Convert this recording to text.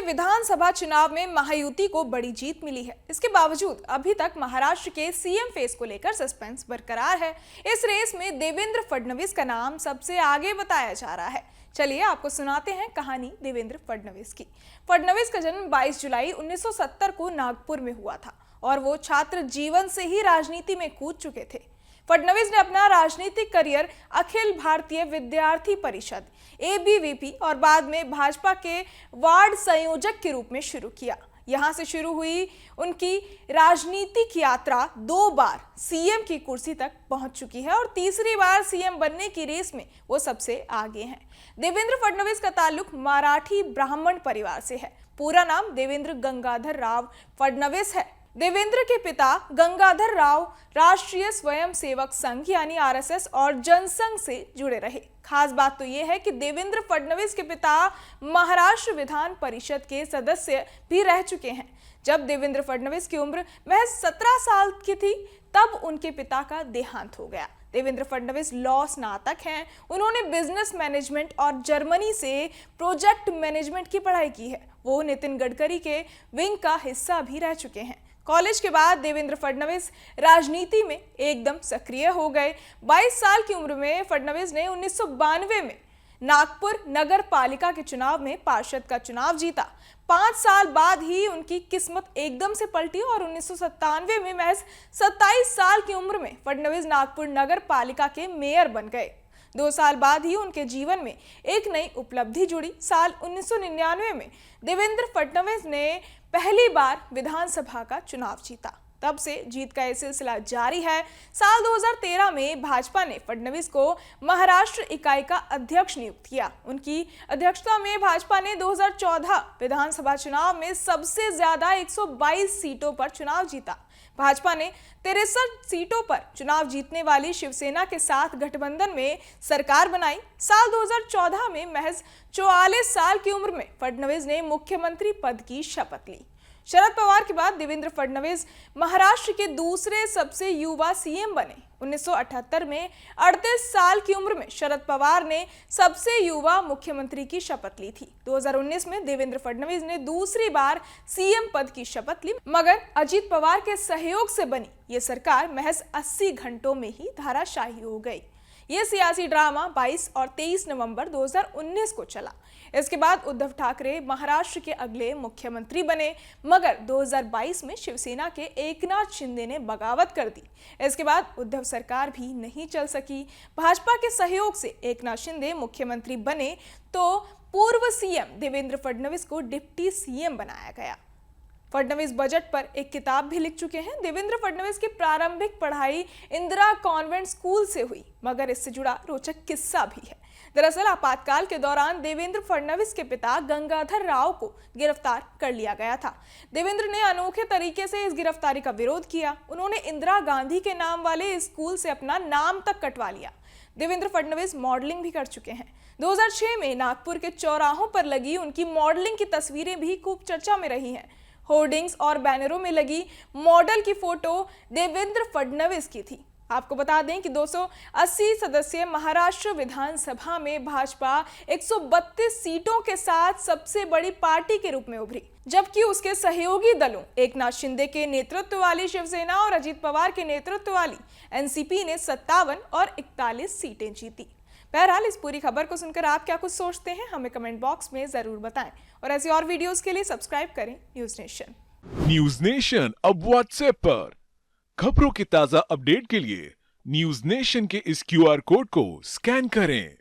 विधानसभा चुनाव में महायुति को बड़ी जीत मिली है। इसके बावजूद अभी तक महाराष्ट्र के सीएम फेस को लेकर सस्पेंस बरकरार है। इस रेस में देवेंद्र फडणवीस का नाम सबसे आगे बताया जा रहा है। चलिए आपको सुनाते हैं कहानी देवेंद्र फडणवीस की। फडणवीस का जन्म 22 जुलाई 1970 को नागपुर में हुआ था और वो छात्र जीवन से ही राजनीति में कूद चुके थे। फडणवीस ने अपना राजनीतिक करियर अखिल भारतीय विद्यार्थी परिषद ABVP और बाद में भाजपा के वार्ड संयोजक के रूप में शुरू किया। यहां से शुरू हुई उनकी राजनीतिक यात्रा 2 बार सीएम की कुर्सी तक पहुंच चुकी है और तीसरी बार सीएम बनने की रेस में वो सबसे आगे हैं। देवेंद्र फडणवीस का ताल्लुक मराठी ब्राह्मण परिवार से है। पूरा नाम देवेंद्र गंगाधर राव फडणवीस है। देवेंद्र के पिता गंगाधर राव राष्ट्रीय स्वयंसेवक संघ यानी RSS और जनसंघ से जुड़े रहे। खास बात तो यह है कि देवेंद्र फडणवीस के पिता महाराष्ट्र विधान परिषद के सदस्य भी रह चुके हैं। जब देवेंद्र फडणवीस की उम्र महज 17 साल की थी तब उनके पिता का देहांत हो गया। देवेंद्र फडणवीस लॉ स्नातक हैं। उन्होंने बिजनेस मैनेजमेंट और जर्मनी से प्रोजेक्ट मैनेजमेंट की पढ़ाई की है। वो नितिन गडकरी के विंग का हिस्सा भी रह चुके हैं। कॉलेज के बाद देवेंद्र फडणवीस राजनीति में एकदम सक्रिय हो गए। 22 साल की उम्र में फडणवीस ने 1992 में नागपुर नगर पालिका के चुनाव में पार्षद का चुनाव जीता। 5 साल बाद ही उनकी किस्मत एकदम से पलटी और 1997 में महज 27 साल की उम्र में फडणवीस नागपुर नगर पालिका के मेयर बन गए। 2 साल बाद ही उनके जीवन में एक नई उपलब्धि जुड़ी। साल 1999 में देवेंद्र फडणवीस ने पहली बार विधानसभा का चुनाव जीता। तब से जीत का यह सिलसिला जारी है। साल 2013 में भाजपा ने फडणवीस को महाराष्ट्र इकाई का अध्यक्ष नियुक्त किया। उनकी अध्यक्षता में भाजपा ने 2014 विधानसभा चुनाव में सबसे ज्यादा 122 सीटों पर चुनाव जीता। भाजपा ने 63 सीटों पर चुनाव जीतने वाली शिवसेना के साथ गठबंधन में सरकार बनाई। साल 2014 में महज 44 साल की उम्र में फडणवीस ने मुख्यमंत्री पद की शपथ ली। शरद पवार के बाद देवेंद्र फडणवीस महाराष्ट्र के दूसरे सबसे युवा सीएम बने। 1978 में 38 साल की उम्र में शरद पवार ने सबसे युवा मुख्यमंत्री की शपथ ली थी। 2019 में देवेंद्र फडणवीस ने दूसरी बार सीएम पद की शपथ ली, मगर अजीत पवार के सहयोग से बनी ये सरकार महज 80 घंटों में ही धराशायी हो गई। ये सियासी ड्रामा 22 और 23 नवंबर 2019 को चला। इसके बाद उद्धव ठाकरे महाराष्ट्र के अगले मुख्यमंत्री बने, मगर 2022 में शिवसेना के एकनाथ शिंदे ने बगावत कर दी। इसके बाद उद्धव सरकार भी नहीं चल सकी। भाजपा के सहयोग से एकनाथ शिंदे मुख्यमंत्री बने तो पूर्व सीएम देवेंद्र फडणवीस को डिप्टी सीएम बनाया गया। फडणवीस बजट पर एक किताब भी लिख चुके हैं। देवेंद्र फडणवीस की प्रारंभिक पढ़ाई इंदिरा कॉन्वेंट स्कूल से हुई, मगर इससे जुड़ा रोचक किस्सा भी है। दरअसल आपातकाल के दौरान देवेंद्र फडणवीस के पिता गंगाधर राव को गिरफ्तार कर लिया गया था। देवेंद्र ने अनोखे तरीके से इस गिरफ्तारी का विरोध किया। उन्होंने इंदिरा गांधी के नाम वाले स्कूल से अपना नाम तक कटवा लिया। देवेंद्र फडणवीस मॉडलिंग भी कर चुके हैं। 2006 में नागपुर के चौराहों पर लगी उनकी मॉडलिंग की तस्वीरें भी खूब चर्चा में रही हैं। होर्डिंग्स और बैनरों में लगी मॉडल की फोटो देवेंद्र फडणवीस की थी। आपको बता दें कि 280 सदस्यीय महाराष्ट्र विधानसभा में भाजपा 132 सीटों के साथ सबसे बड़ी पार्टी के रूप में उभरी, जबकि उसके सहयोगी दलों एकनाथ शिंदे के नेतृत्व वाली शिवसेना और अजीत पवार के नेतृत्व वाली NCP ने 57 और 41 सीटें जीती। बहरहाल इस पूरी खबर को सुनकर आप क्या कुछ सोचते हैं, हमें कमेंट बॉक्स में जरूर बताएं और ऐसी और वीडियोस के लिए सब्सक्राइब करें न्यूज नेशन। न्यूज नेशन अब व्हाट्सएप पर खबरों की ताजा अपडेट के लिए न्यूज नेशन के इस QR कोड को स्कैन करें।